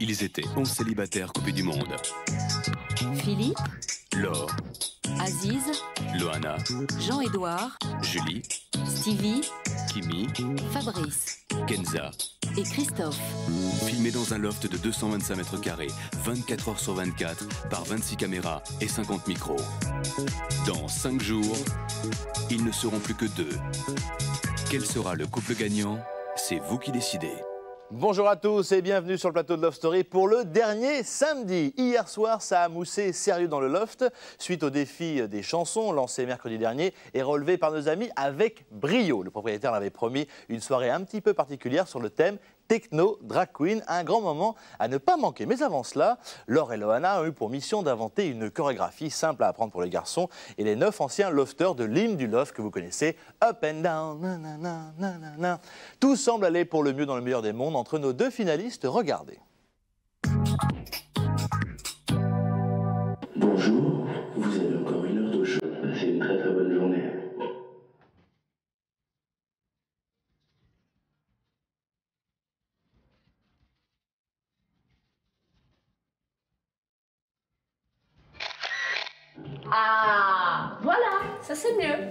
Ils étaient 11 célibataires coupés du monde. Philippe, Laure, Aziz, Loana, Jean-Édouard, Julie, Stevie, Kimi, Fabrice Kenza. et Christophe. Filmés dans un loft de 225 mètres carrés, 24 heures sur 24, par 26 caméras et 50 micros. Dans 5 jours, ils ne seront plus que 2. Quel sera le couple gagnant? C'est vous qui décidez. Bonjour à tous et bienvenue sur le plateau de Love Story pour le dernier samedi. Hier soir, ça a moussé sérieux dans le loft suite au défi des chansons lancé mercredi dernier et relevé par nos amis avec brio. Le propriétaire l'avait promis, une soirée un petit peu particulière sur le thème Techno Drag Queen, un grand moment à ne pas manquer. Mais avant cela, Laure et Loana ont eu pour mission d'inventer une chorégraphie simple à apprendre pour les garçons et les 9 anciens lofters de l'hymne du loft que vous connaissez, Up and Down, nanana, nanana. Tout semble aller pour le mieux dans le meilleur des mondes entre nos deux finalistes. Regardez. Bonjour, vous avez encore 1 heure de jeu. Passez une très bonne journée. Ah, voilà, ça c'est mieux.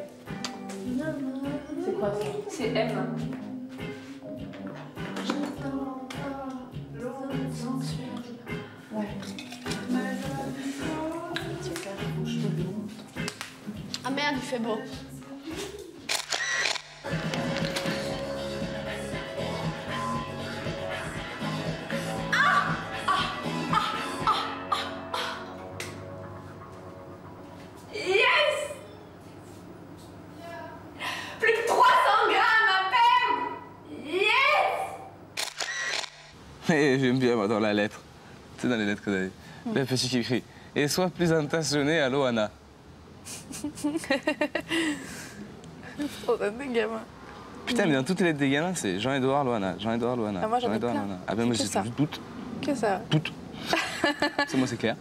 C'est quoi ça? C'est M. Ouais. Ah merde, il fait beau. J'aime bien, moi, dans la lettre. Tu sais, dans les lettres que t'as dit. Le petit qui écrit « Et sois plus attentionné à Loana ». Trop des gamins. Putain, mais dans toutes les lettres des gamins, c'est Jean-Édouard Loana, Jean-Édouard Loana. Ah, moi, j'en ai Jean-Édouard plein. Loana. Ah ben moi, Que c'est ça. toutes. Que ça? Toutes. C'est moi, c'est clair.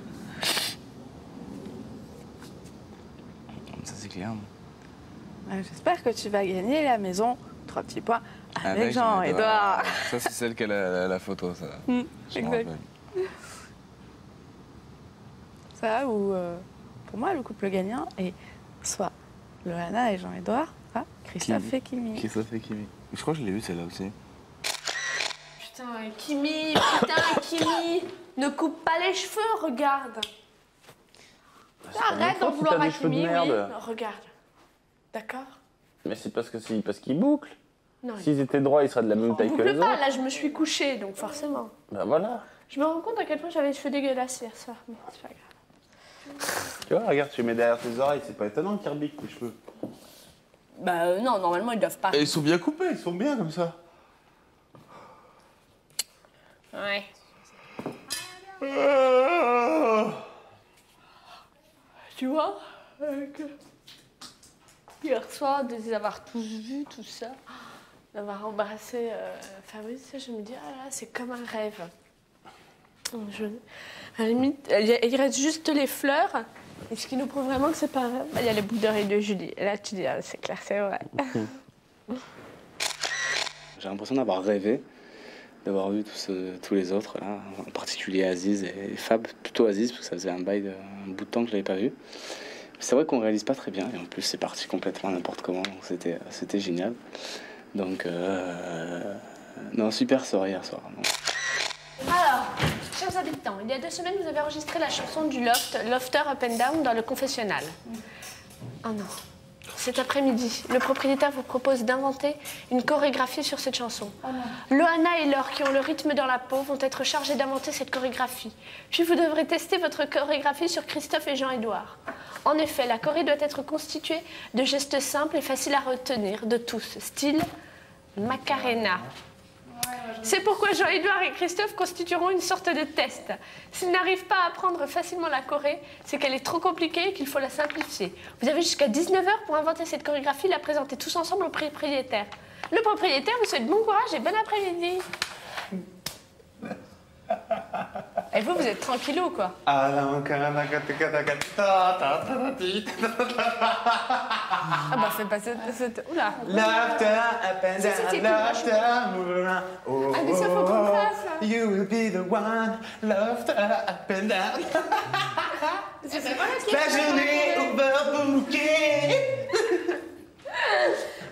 Ça, c'est clair. J'espère que tu vas gagner la maison 3 petits points avec Jean-Édouard. Ça, c'est celle qui a la photo, ça. Je m'en exact. rappelle. Ça, ou pour moi, le couple gagnant est soit Loana et Jean-Édouard, soit Christophe et Kimi. Christophe et Kimi. Je crois que je l'ai vu, celle-là aussi. Putain, Kimi, ne coupe pas les cheveux, regarde. Arrête d'en vouloir à Kimi, oui. Non, regarde. D'accord? Mais c'est parce qu'ils bouclent. Non, S'ils étaient droits, ils seraient de la même taille que les boucle pas, autres. là je me suis couchée, donc forcément. Bah voilà. Je me rends compte à quel point j'avais les cheveux dégueulasses hier soir, mais c'est pas grave. Tu vois, regarde, tu mets derrière tes oreilles, c'est pas étonnant qu'ils rebiquent tes cheveux. Bah non, normalement ils doivent pas. Et ils sont bien coupés, ils sont bien comme ça. Ouais. Tu vois, hier soir, de les avoir tous vus, tout ça, d'avoir embrassé Fabrice, je me dis, ah là, c'est comme un rêve. À la limite, il reste juste les fleurs, et ce qui nous prouve vraiment que c'est pas un rêve, il y a les boucles d'oreilles de Julie. Et là, tu dis, ah, c'est clair, c'est vrai. J'ai l'impression d'avoir rêvé, d'avoir vu tous les autres, là, en particulier Aziz et Fab, plutôt Aziz, parce que ça faisait un bout de temps que je ne l'avais pas vu. C'est vrai qu'on ne réalise pas très bien, et en plus c'est parti complètement n'importe comment, donc c'était génial. Donc, non, super soirée hier soir. Non. Alors, chers habitants, il y a 2 semaines, vous avez enregistré la chanson du Lofter Up and Down dans le confessionnal. Oh non. Cet après-midi, le propriétaire vous propose d'inventer une chorégraphie sur cette chanson. Oh Loana et Laure, qui ont le rythme dans la peau, vont être chargés d'inventer cette chorégraphie. Puis vous devrez tester votre chorégraphie sur Christophe et Jean-Édouard. En effet, la choré doit être constituée de gestes simples et faciles à retenir de tous, style Macarena. C'est pourquoi Jean-Édouard et Christophe constitueront une sorte de test. S'ils n'arrivent pas à apprendre facilement la choré, c'est qu'elle est trop compliquée et qu'il faut la simplifier. Vous avez jusqu'à 19h pour inventer cette chorégraphie et la présenter tous ensemble au propriétaire. Le propriétaire vous souhaite bon courage et bon après-midi. Et vous êtes tranquillou, quoi. Ah bah fais pas cette... Oula. Ah mais ça faut qu'on fasse. you will be the one, loved up and down. C'est pas la question. La journée overbookée.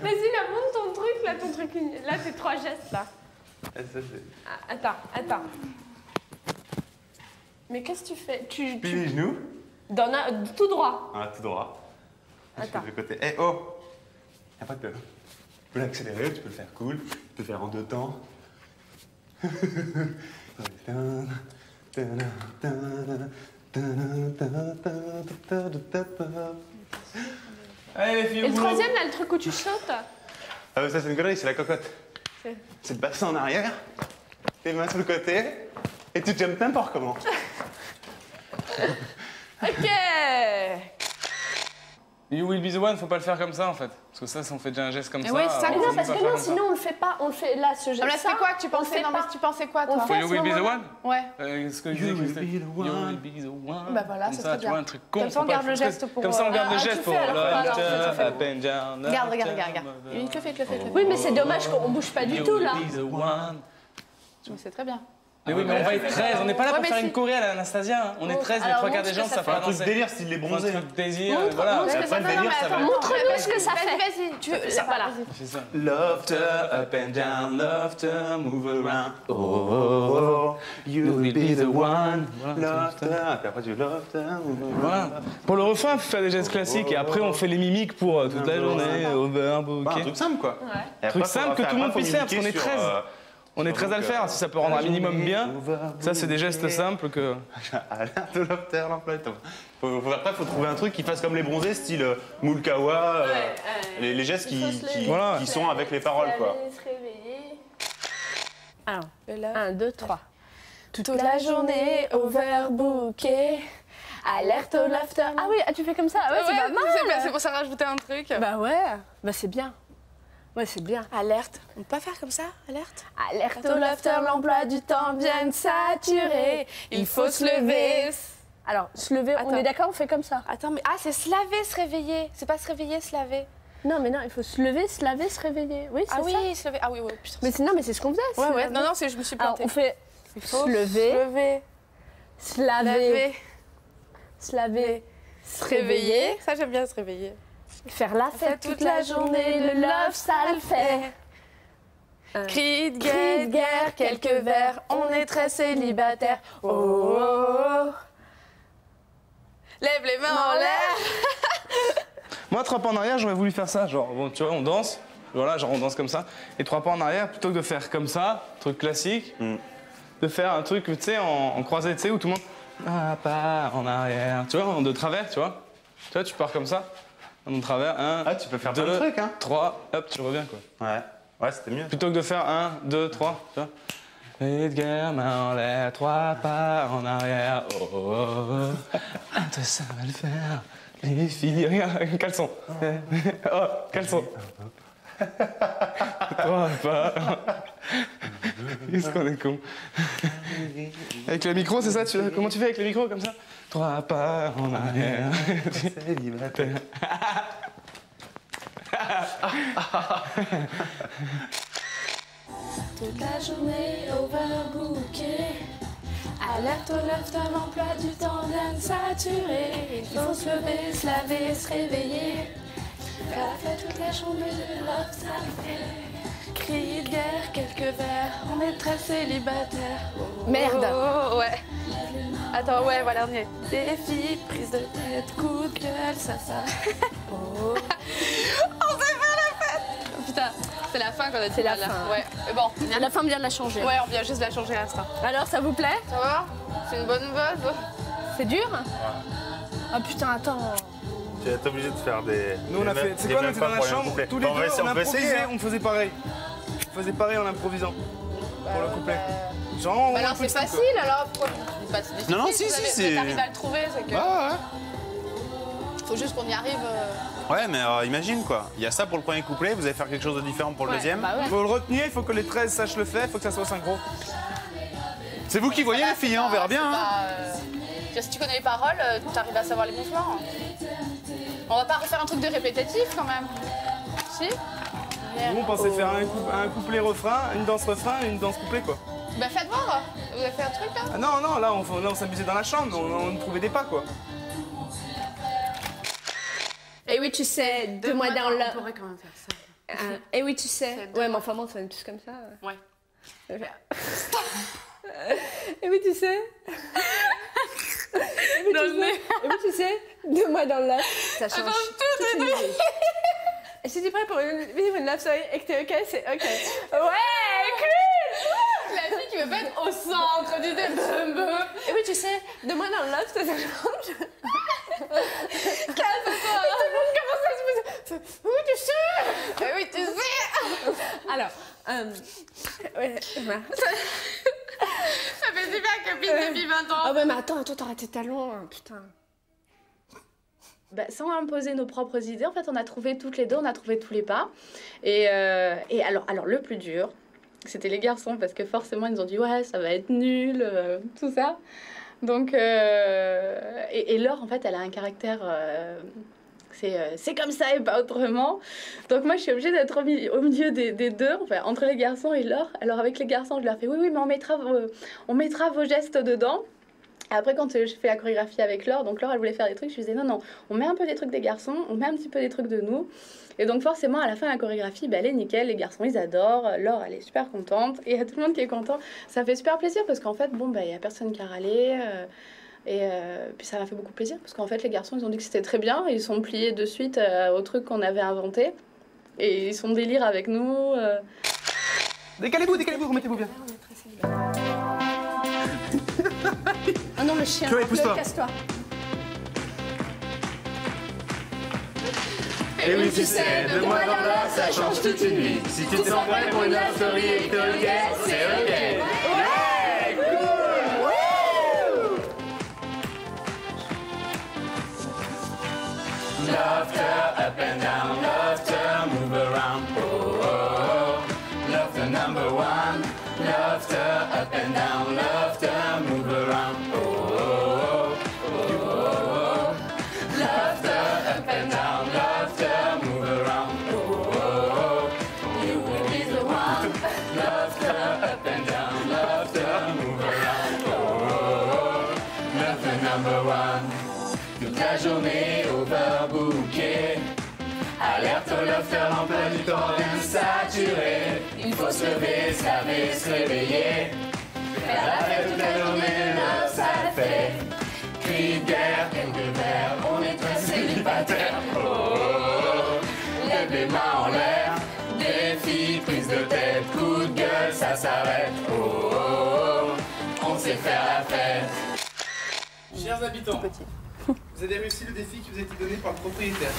Vas-y, là, monte ton truc, là, Là, c'est 3 gestes, là. Ça, c'est... Ah, attends. Mais qu'est-ce que tu fais? Plie les genoux. Tout droit. Ah, tout droit. Attends. De côté. Eh, oh! Y'a pas de... Tu peux l'accélérer, tu peux le faire cool, tu peux le faire en 2 temps. Allez les filles, Et le troisième, là, le truc où tu sautes. Ah, ça c'est une connerie, c'est la cocotte. C'est le bassin en arrière, tes mains sur le côté, et tu jumps n'importe comment. Ok. You will be the one, faut pas le faire comme ça en fait. Parce que ça, si on fait déjà un geste comme ça. oui, ça, alors, Non, on parce va que faire non, comme ça. sinon on le fait pas. On le fait là, ce geste. Ah, mais là, c'était quoi que tu pensais? Non, mais tu pensais quoi, toi? For you will be the one? Ouais. Ce que je disais, Christelle. You will be the one. Bah voilà, Comme c'est ça, très tu bien. vois, un truc con. Comme ça, on faut pas garde le faire- geste pour... Comme ça, on garde le tu geste le pour... fais, alors, alors, Love, tu le fais. up and down, Regarde. up and Il te le fait. Oui, mais c'est dommage qu'on bouge pas du You tout will là. be the one. C'est très bien. Mais oui, mais on va être 13, on n'est pas là Ouais, pour mais faire si. une choré à l'Anastasia. Hein. On est 13, les alors, 3 quarts montre des gens, ce que ça ça fait Un truc avancer. délire style les Un bronzés. truc désir, voilà. Après, le délire, ça va. Montre-nous ce que ça fait. Vas-y, tu veux... Voilà. C'est ça. Love to up and down, love to move around. Oh, oh, oh, you will be the one. Love to. Puis après, tu love to move around. Voilà. Pour le refrain, il faut faire des gestes classiques et après on fait les mimiques pour toute la journée, overbook. Un truc simple, quoi. Et après, Truc faut simple que faire- tout le monde après, puisse faut faire, parce qu'on est mimiquer 13. On est 13 à le faire, si ça peut rendre un minimum bien. Ça, c'est des gestes simples que. Alerte de love to l'emploi. Après, faut trouver un truc qui fasse comme les bronzés, style Moulkawa. Les gestes Voilà. qui sont avec les paroles, quoi. Se réveiller. Alors, Là. 1, 2, 3. Toute la journée, overbooké. Alerte au laughter. Ah oui, tu fais comme ça. Ouais, c'est pas mal. C'est pour ça rajouter un truc. Bah ouais. Bah c'est bien. Ouais, c'est bien. Alerte. On peut pas faire comme ça, alerte? Alerte au laughter, l'emploi du temps vient de saturer. Il faut se lever. Alors, se lever, on Attends. est d'accord, on fait comme ça. Attends, mais... Ah, c'est se laver, se réveiller. C'est pas se réveiller, se laver. Non, mais non, il faut se lever, se laver, se réveiller. Oui, c'est Ah ça. oui, se lever. Ah oui, oui, putain. Mais c'est, non, mais c'est ce qu'on faisait. se Ouais, ouais. lever. Non, non, je me suis Alors, plantée. on fait Il faut se lever, lever, se laver, laver, se laver, se réveiller. Ça, j'aime bien se réveiller. faire la fête toute la journée, le love, ça le fait. Cri de Cri de guerre, quelques vers, on est très célibataire. Oh, oh, oh. Lève les mains en l'air. Moi, 3 pas en arrière, j'aurais voulu faire ça. Genre, bon, tu vois, on danse. Voilà, genre on danse comme ça. Et 3 pas en arrière, plutôt que de faire comme ça, truc classique, de faire un truc, tu sais, en croisé, tu sais, où tout le monde. Un pas en arrière. Tu vois, de travers, tu vois. Tu vois, tu pars comme ça. En travers, 1. Ah, tu peux faire plein de trucs, hein. 3, hop, tu reviens, quoi. Ouais. Ouais, c'était mieux. Plutôt que de faire 1, 2, 3, tu vois. Et de guerre, main en l'air, 3 pas en arrière. Oh, oh, oh. Toi, ça va le faire. Les filles, regarde, caleçon. Oh, caleçon. 3 pas. Qu'est-ce qu'on est con. Avec le micro, c'est ça comment tu fais avec le micro, comme ça? 3 pas en arrière. Célibataire. Toute la journée overbooké. Alerte au laughter, l'emploi du temps vient de saturer. Il faut se lever, se laver, se réveiller. Faire la fête toute la journée, le love, ça le fait. Cri de guerre, quelques vers, on est très célibataire. Merde. Oh, ouais. Attends, ouais, voilà, on y est. Défi, prise de tête, coup de gueule, ça. Oh. On s'est fait la fête. Putain, c'est la fin qu'on a dit. C'est la là. fin. Ouais, mais bon. À la fin, on vient de la changer. Ouais, on vient juste de la changer à l'instant. Alors, ça vous plaît? Ça va? C'est une bonne base. C'est dur? Ah putain, attends. Tu es obligé de faire des. Nous, on a fait. C'est quoi, on était dans la chambre, tous les deux, on improvisait, on faisait pareil. On faisait pareil en improvisant. Pour le couplet. Genre, on Bah alors un truc c'est simple, facile alors pourquoi c'est pas si difficile. Non, si c'est. t'arrives à le trouver, c'est que. Ouais. Faut juste qu'on y arrive. Ouais, mais imagine quoi. Il y a ça pour le premier couplet, vous allez faire quelque chose de différent pour le Ouais, deuxième. bah ouais. Il faut le retenir, il faut que les 13 sachent le faire, il faut que ça soit synchro. C'est vous qui voyez les filles, hein, on verra bien. Hein. Bah, si tu connais les paroles, t'arrives à savoir les mouvements. On va pas refaire un truc de répétitif quand même. Si? arrière. Nous, on pensait faire un couplet-refrain, une danse-refrain et une danse-couplet, quoi. Bah faites voir. Vous avez fait un truc là? Ah non, non, là, on s'amusait dans la chambre, on trouvait des pas, quoi. Et oui, tu sais, deux mois dans le... On pourrait quand même faire ça. Et oui, tu sais. Ouais, mais enfin, bon, ça va être plus comme ça. Ouais. Et oui, tu sais. Et oui, tu sais, 2 mois dans le lac, ça change toute une vie. Et si tu es prêt pour vivre une love story et que t'es ok, c'est ok. Ouais, cool. La fille qui veut pas être au centre du débat. Et oui, tu sais, 2 mois dans le lac, ça change. Calme-toi. Tout le monde commence à se poser. Oui, tu sais. Et oui, tu sais. Alors, ouais, Ça fait super copine depuis 20 ans. Ah ouais, mais attends, t'arrêtes tes talons, hein, putain. Bah, sans imposer nos propres idées, en fait, on a trouvé toutes les deux, on a trouvé tous les pas. Et alors, le plus dur, c'était les garçons, parce que forcément, ils nous ont dit « Ouais, ça va être nul, tout ça ». Donc, et Laure, en fait, elle a un caractère... c'est comme ça et pas autrement. Donc moi, je suis obligée d'être au milieu des deux, enfin, entre les garçons et Laure. Alors avec les garçons, je leur fais oui, mais on mettra vos gestes dedans. Après, quand je fais la chorégraphie avec Laure, donc Laure, elle voulait faire des trucs, je lui disais non, on met un peu des trucs des garçons, on met un petit peu des trucs de nous. Et donc forcément, à la fin, la chorégraphie, elle est nickel, les garçons, ils adorent, Laure, elle est super contente, et il y a tout le monde qui est content. Ça fait super plaisir, parce qu'en fait, bon, il n'y a personne qui a râlé, et puis ça m'a fait beaucoup plaisir, parce qu'en fait, les garçons, ils ont dit que c'était très bien, ils sont pliés de suite au truc qu'on avait inventé, et ils sont délire avec nous. Décalez-vous, remettez-vous bien. Ah non, le chien, Chloé, pousse-toi. casse-toi. Et oui, tu sais, 2 mois dans l'heure, ça change toute une vie. Si tu te sens prêt pour une love story et que t'es ok, c'est ok. Ouais, cool. Laughter, up and down, laughter, move around. Oh, oh, oh. Laughter number 1. Laughter, up and down, laughter, move around. Oh, oh, oh, oh, oh. Laughter, up and down, laughter, move around. Oh, oh, oh. You will be the one. Laughter, up and down, laughter, move around. Oh, oh, oh. Laughter number 1. Toute la journée overbooké. Alerte au laughter, emploi du temps bien saturé. Il faut se lever, se laver, se réveiller. Faire la fête toute la journée, love, ça le fait. Cris de guerre, quelques verres, on est très célibataire. Oh, oh, oh. Lève les mains en l'air. Défi, prise de tête, coup de gueule, ça s'arrête. Oh, oh, oh. On sait faire la fête. Chers habitants, vous avez réussi le défi qui vous a été donné par le propriétaire.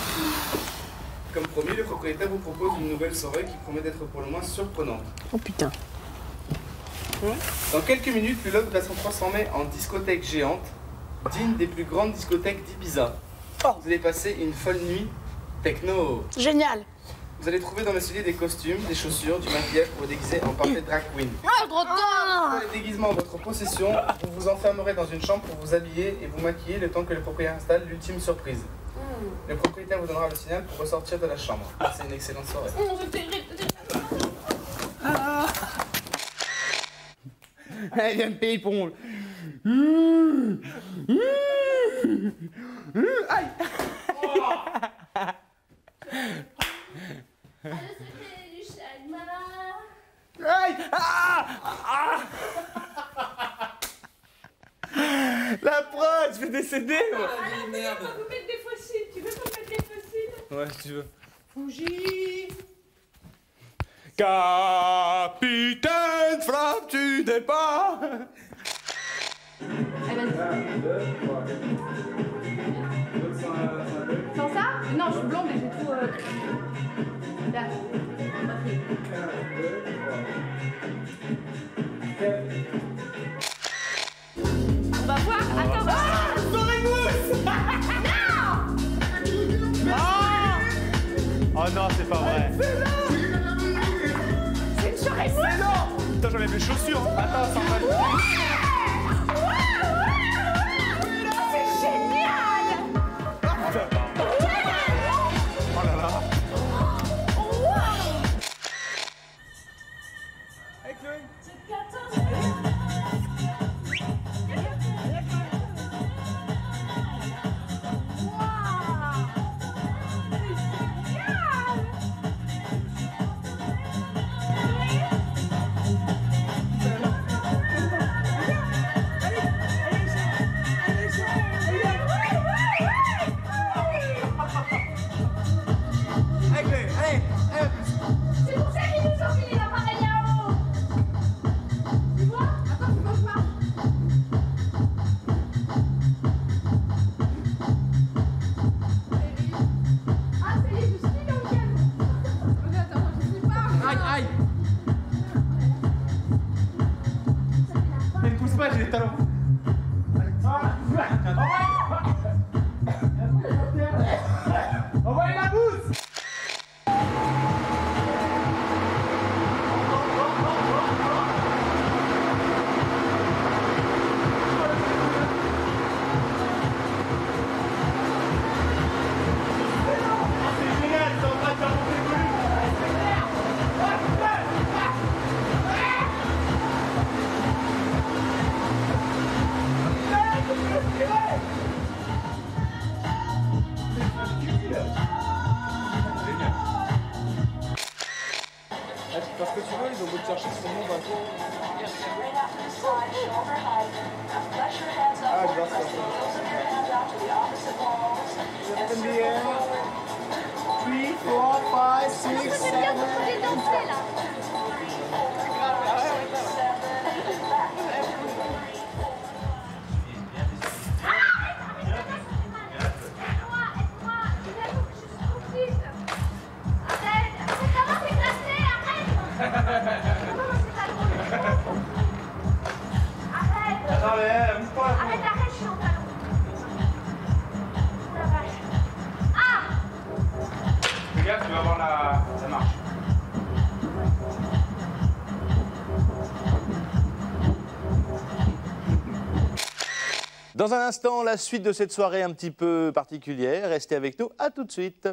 Comme promis, le propriétaire vous propose une nouvelle soirée qui promet d'être pour le moins surprenante. Oh putain. Dans quelques minutes, le loft va se transformer en discothèque géante, digne des plus grandes discothèques d'Ibiza. Vous allez passer une folle nuit techno. Génial. Vous allez trouver dans le cellier des costumes, des chaussures, du maquillage pour vous déguiser en parfaite drag queen. Ah, trop tard. Pour les déguisements en votre possession, vous vous enfermerez dans une chambre pour vous habiller et vous maquiller le temps que le propriétaire installe l'ultime surprise. Le propriétaire vous donnera le signal pour ressortir de la chambre. C'est une excellente soirée. Elle vient de payer pour moi. Aïe. Aïe. La prod, je vais décéder moi. Merde. Tu peux mettre des fossiles, tu veux qu'on mette des fossiles? Ouais, si tu veux. Fougie. Capitaine, frappes-tu des pas? Sans ça? Non, je suis blonde et j'ai tout... Là. On va voir. Attends. Ah, Oh non, c'est pas vrai. c'est une soirée mousse. Mais non. Putain, j'enlève les chaussures. Attends, ça va. C'est génial. Oh là là. pas, j'ai des talons. Envoyez la mousse. Parce que tu veux, ils ont beau te chercher sur mon bateau. Ah, je vois ça. In the air. 3, 4, 5, 6, 7. Tu vas voir la marche. Dans un instant, la suite de cette soirée un petit peu particulière. Restez avec nous, à tout de suite.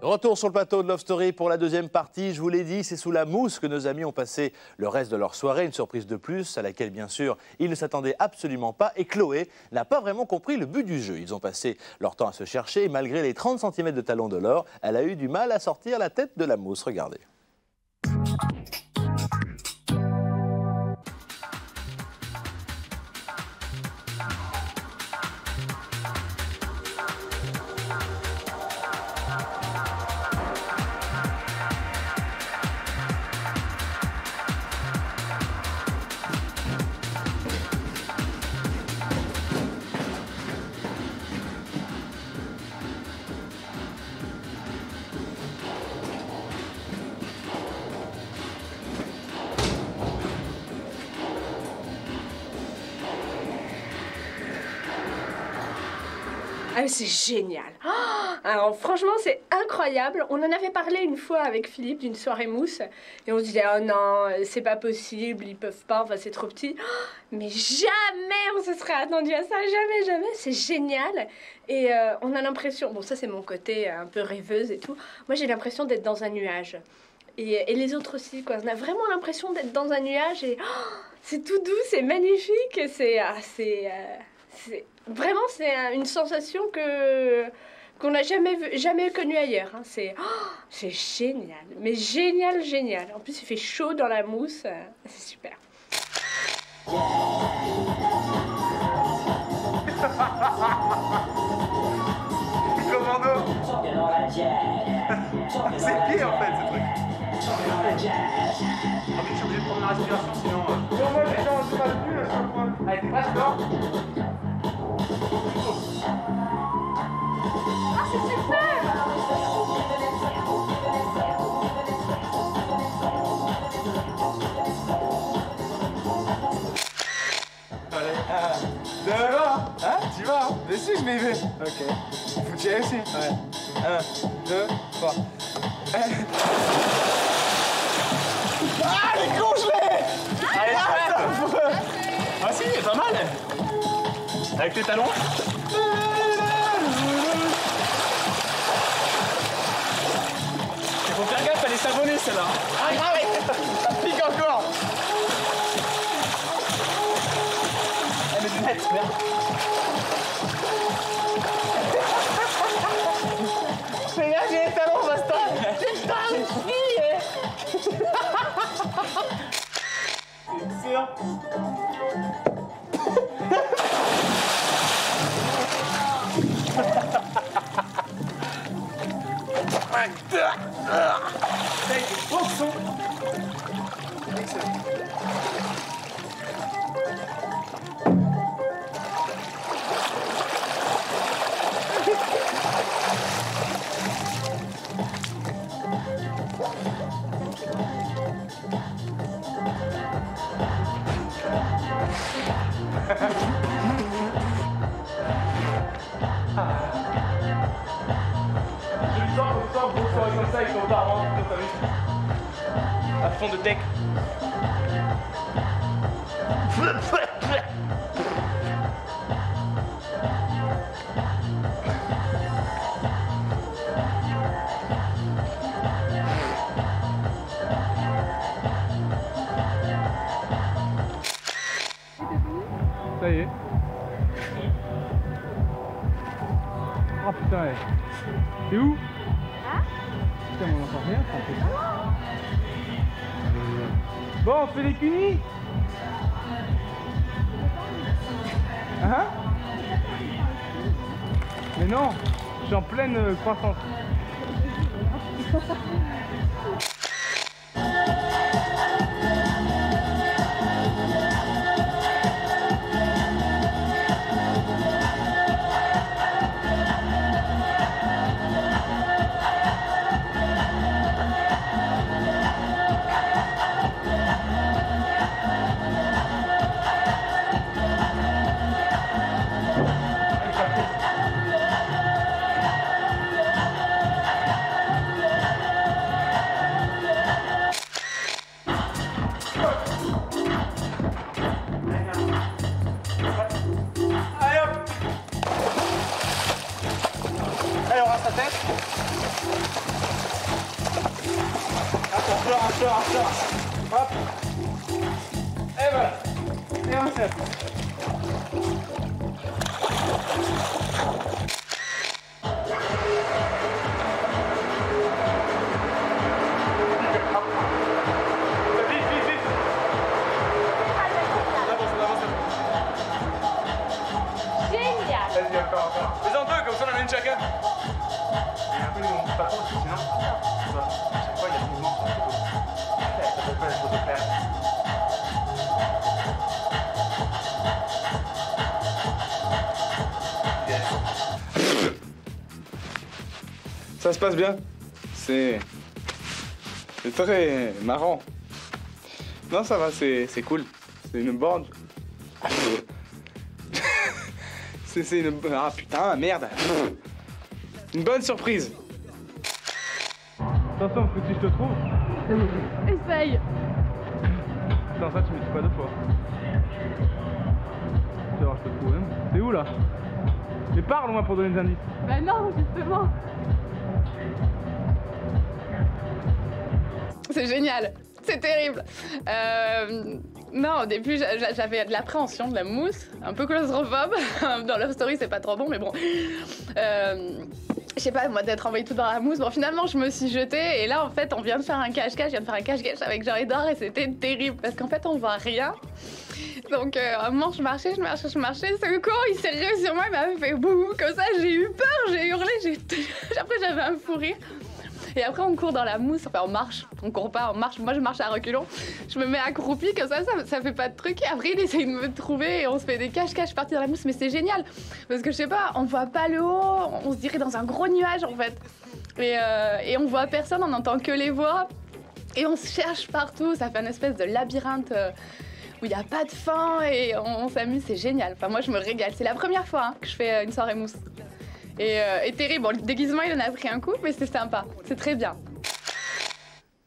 Retour sur le plateau de Love Story pour la deuxième partie. Je vous l'ai dit, c'est sous la mousse que nos amis ont passé le reste de leur soirée. Une surprise de plus à laquelle, bien sûr, ils ne s'attendaient absolument pas. Et Chloé n'a pas vraiment compris le but du jeu. Ils ont passé leur temps à se chercher et malgré les 30 cm de talons de l'or, elle a eu du mal à sortir la tête de la mousse. Regardez. Ah, c'est génial. Oh, alors franchement, c'est incroyable. On en avait parlé une fois avec Philippe d'une soirée mousse et on se disait oh non, c'est pas possible, ils peuvent pas, enfin c'est trop petit. Oh, mais jamais on se serait attendu à ça, jamais, jamais. C'est génial. Et on a l'impression, bon ça c'est mon côté un peu rêveuse et tout. Moi j'ai l'impression d'être dans un nuage. Et les autres aussi, quoi. On a vraiment l'impression d'être dans un nuage et oh, c'est tout doux, c'est magnifique. Vraiment, c'est une sensation qu'on n'a jamais connue ailleurs. Hein. C'est génial, mais génial, génial. En plus, il fait chaud dans la mousse, c'est super. Commando. C'est pire en fait ce truc. Ah mais je suis obligé de prendre ma respiration sinon... Non moi les gens c'est pas le plus à chaque fois. Allez t'es prêt d'accord? Ah c'est super! Allez, 1, 2, hein? Tu vas hein? Mais si je m'y vais. Ok. Faut que tu y ailles aussi. Ouais. 1, 2, 3. Ah, les congelés! Allez, ah si, pas mal! Avec tes talons? Il faut faire gaffe, elle est savonnée celle-là. Ah, grave! Ça pique encore! Elle est nette, merde! Fais gaffe, j'ai les talons, basta! Putain, une fille! C'est sûr? C'est des beaux sons. Excellent. bien, grosse soirée comme ça avec ton parent, t'as vu? À fond de tech. Ça y est. Oh putain, t'es où? Putain, on entend rien, ça fait ça. Bon, on fait les cunis. Hein? Mais non, je suis en pleine croissance. Hop. Et voilà. Et on sait. Génial. Vas-y, encore. Fais-en deux, comme ça on en a une chacun. Et un peu, on pas trop, sinon. À chaque fois, il y a le mouvement sur la photo. Ça peut pas être photo claire. Ça se passe bien. C'est très marrant. Non, ça va, c'est cool. C'est une borne. C'est une... Ah putain, merde. Une bonne surprise. Attention, faut que si je te trouve. Essaye. Attends, ça, tu me dis pas deux fois. Tu vas voir, je te trouve même. T'es où là? Mais parle au moins pour donner des indices. Bah non, justement. C'est génial. C'est terrible. Non, au début, j'avais de l'appréhension, de la mousse, un peu claustrophobe. Dans Love Story, c'est pas trop bon, mais bon. Je sais pas, moi, d'être envahie tout dans la mousse. Bon, finalement, je me suis jetée. Et là, en fait, on vient de faire un cache-cache. Je viens de faire un cache-cache avec Jean-Edouard et c'était terrible. Parce qu'en fait, on voit rien. Donc, à un moment, je marchais. Ce con, il s'est réveillé sur moi, il m'a fait boum. Comme ça, j'ai eu peur, j'ai hurlé. Après, j'avais un fou rire. Et après, on court dans la mousse, enfin, on marche. On court pas, on marche. Moi, je marche à reculons. Je me mets accroupie, comme ça fait pas de truc. Et après, il essaye de me trouver et on se fait des cache-cache partis dans la mousse. Mais c'est génial. Parce que je sais pas, on voit pas le haut, on se dirait dans un gros nuage en fait. Et on voit personne, on entend que les voix. Et on se cherche partout. Ça fait une espèce de labyrinthe où il n'y a pas de fin et on s'amuse. C'est génial. Enfin, moi, je me régale. C'est la première fois que je fais une soirée mousse. Et terrible, bon, le déguisement il en a pris un coup, mais c'est sympa, c'est très bien.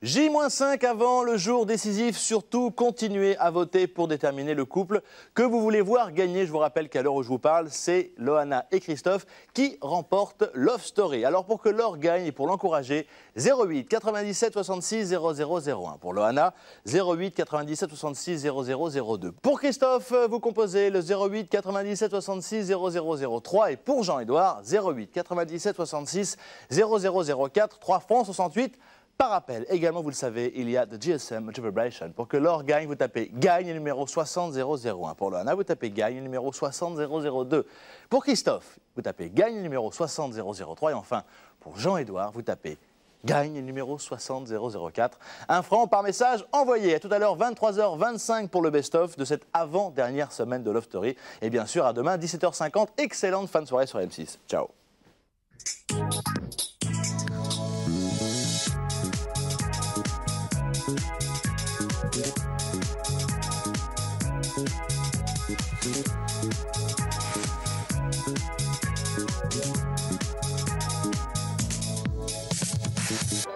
J-5 avant le jour décisif, surtout continuez à voter pour déterminer le couple que vous voulez voir gagner. Je vous rappelle qu'à l'heure où je vous parle, c'est Loana et Christophe qui remportent Love Story. Alors pour que Laure gagne et pour l'encourager, 08 97 66 0001. Pour Loana, 08 97 66 0002. Pour Christophe, vous composez le 08 97 66 0003. Et pour Jean-Edouard, 08 97 66 0004, 3 francs 68. Par rappel, également, vous le savez, il y a The GSM Vibration. Pour que Laure gagne, vous tapez gagne numéro 60001. Pour Loana, vous tapez gagne numéro 60002. Pour Christophe, vous tapez gagne numéro 60003. Et enfin, pour Jean-Edouard, vous tapez gagne numéro 60004. 1 franc par message envoyé. À tout à l'heure, 23h25 pour le best-of de cette avant-dernière semaine de Love Story. Et bien sûr, à demain, 17h50. Excellente fin de soirée sur M6. Ciao. Bye.